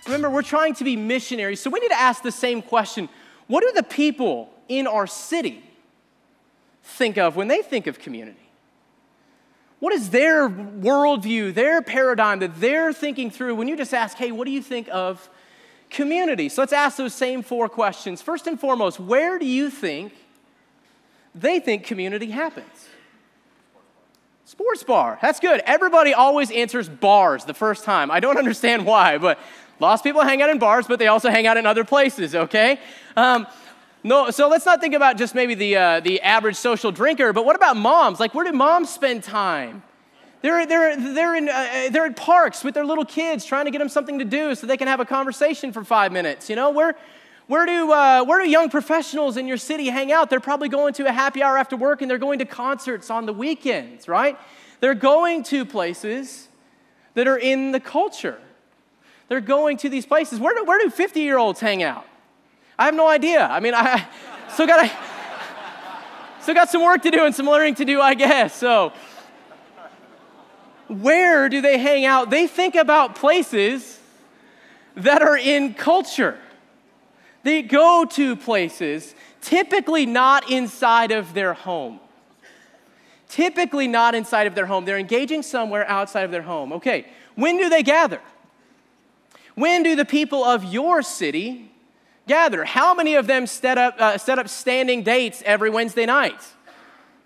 Remember, we're trying to be missionaries, so we need to ask the same question. What do the people in our city think of when they think of community? What is their worldview, their paradigm that they're thinking through when you just ask, hey, what do you think of community? So let's ask those same 4 questions. First and foremost, where do you think they think community happens? Sports bar. That's good. Everybody always answers bars the first time. I don't understand why, but lots of people hang out in bars, but they also hang out in other places, okay? No, so let's not think about just maybe the average social drinker, but what about moms? Like, where do moms spend time? They're in parks with their little kids trying to get them something to do so they can have a conversation for 5 minutes. You know, where do young professionals in your city hang out? They're probably going to a happy hour after work, and they're going to concerts on the weekends, right? They're going to places that are in the culture. They're going to these places. Where do 50-year-olds hang out? I have no idea. I mean, I still got some work to do and some learning to do, I guess. So where do they hang out? They think about places that are in culture. They go to places typically not inside of their home. Typically not inside of their home. They're engaging somewhere outside of their home. Okay, when do they gather? When do the people of your city gather? How many of them set up standing dates every Wednesday night?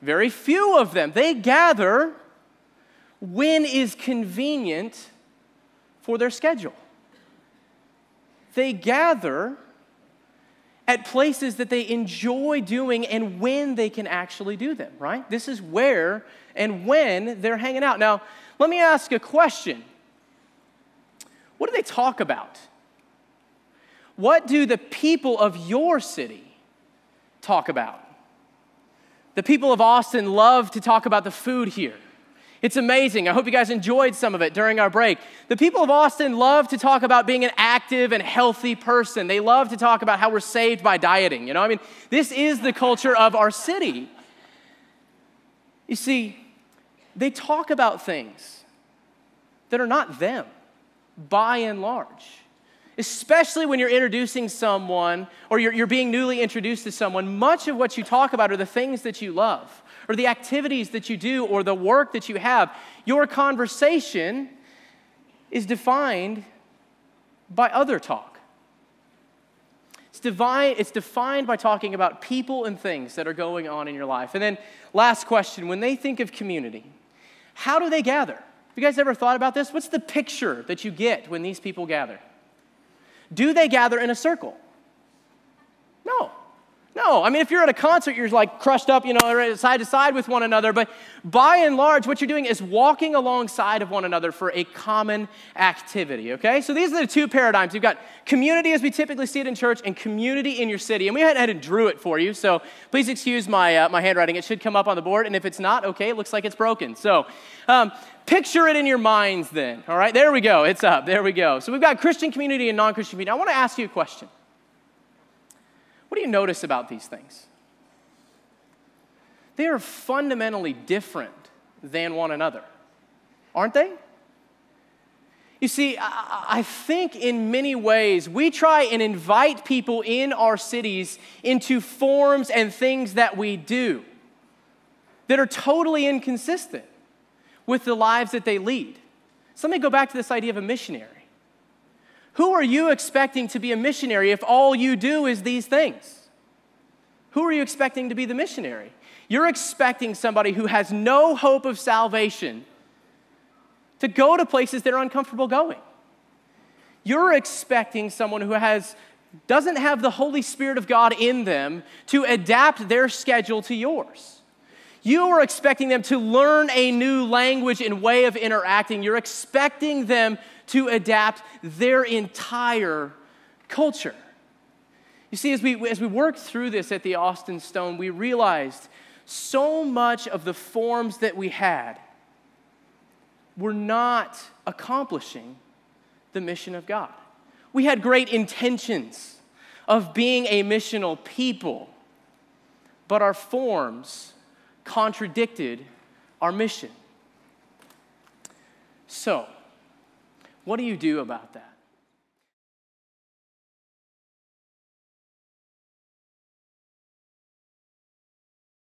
Very few of them. They gather when is convenient for their schedule. They gather at places that they enjoy doing and when they can actually do them, right? This is where and when they're hanging out. Now, let me ask a question. What do they talk about? What do the people of your city talk about? The people of Austin love to talk about the food here. It's amazing. I hope you guys enjoyed some of it during our break. The people of Austin love to talk about being an active and healthy person. They love to talk about how we're saved by dieting. You know, I mean, this is the culture of our city. You see, they talk about things that are not them, by and large. Especially when you're introducing someone or you're being newly introduced to someone, much of what you talk about are the things that you love or the activities that you do or the work that you have. Your conversation is defined by other talk. It's defined by talking about people and things that are going on in your life. And then last question, when they think of community, how do they gather? Have you guys ever thought about this? What's the picture that you get when these people gather? Do they gather in a circle? No. I mean, if you're at a concert, you're like crushed up, you know, side to side with one another. But by and large, what you're doing is walking alongside of one another for a common activity, okay? So these are the 2 paradigms. You've got community as we typically see it in church and community in your city. And we went ahead and drew it for you. So please excuse my handwriting. It should come up on the board. And if it's not, okay, it looks like it's broken. So picture it in your minds then, all right? There we go. It's up. There we go. So we've got Christian community and non-Christian community. I want to ask you a question. What do you notice about these things? They are fundamentally different than one another, aren't they? You see, I think in many ways we try and invite people in our cities into forms and things that we do that are totally inconsistent with the lives that they lead. So let me go back to this idea of a missionary. Who are you expecting to be a missionary if all you do is these things? Who are you expecting to be the missionary? You're expecting somebody who has no hope of salvation to go to places that are uncomfortable going. You're expecting someone who doesn't have the Holy Spirit of God in them to adapt their schedule to yours. You are expecting them to learn a new language and way of interacting. You're expecting them to adapt their entire culture. You see, as we worked through this at the Austin Stone, we realized so much of the forms that we had were not accomplishing the mission of God. We had great intentions of being a missional people, but our forms contradicted our mission. So, what do you do about that?